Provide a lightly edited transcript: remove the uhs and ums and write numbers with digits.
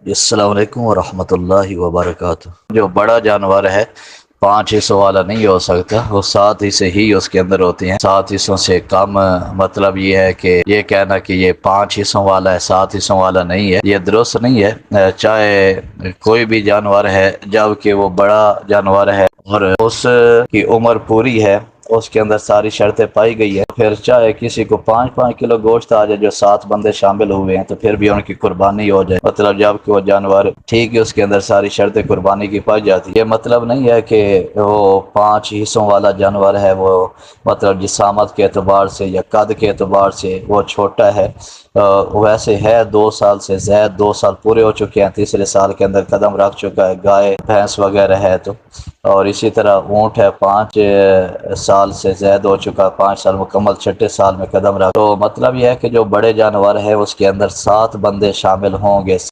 अस्सलाम वालेकुम वरहमतुल्लाहि वबरकातुह। जो बड़ा जानवर है पांच हिस्सों वाला नहीं हो सकता, वो सात हिस्से ही उसके अंदर होते हैं। सात हिस्सों से कम मतलब ये है कि ये कहना कि ये पांच हिस्सों वाला है, सात हिस्सों वाला नहीं है, ये दुरुस्त नहीं है। चाहे कोई भी जानवर है, जबकि वो बड़ा जानवर है और उसकी उम्र पूरी है, उसके अंदर सारी शर्तें पाई गई है, फिर चाहे किसी को 5-5 किलो गोश्त आ जाए, जो 7 बंदे शामिल हुए हैं, तो फिर भी उनकी कुर्बानी हो जाए, मतलब जबकि वो जानवर ठीक है, उसके अंदर सारी शर्तें कुर्बानी की पाई जाती है। ये मतलब नहीं है कि वो पांच हिस्सों वाला जानवर है, वो मतलब जिसामत के एतबार से या कद के एतबार से वो छोटा है। वैसे है 2 साल से ज़्यादा, 2 साल पूरे हो चुके हैं, तीसरे साल के अंदर कदम रख चुका है, गाय भैंस वगैरह है तो। और इसी तरह ऊँट है, 5 साल से ज़्यादा हो चुका, 5 साल मुकम्मल, छठे साल में कदम रख। तो मतलब यह है कि जो बड़े जानवर है उसके अंदर 7 बंदे शामिल होंगे।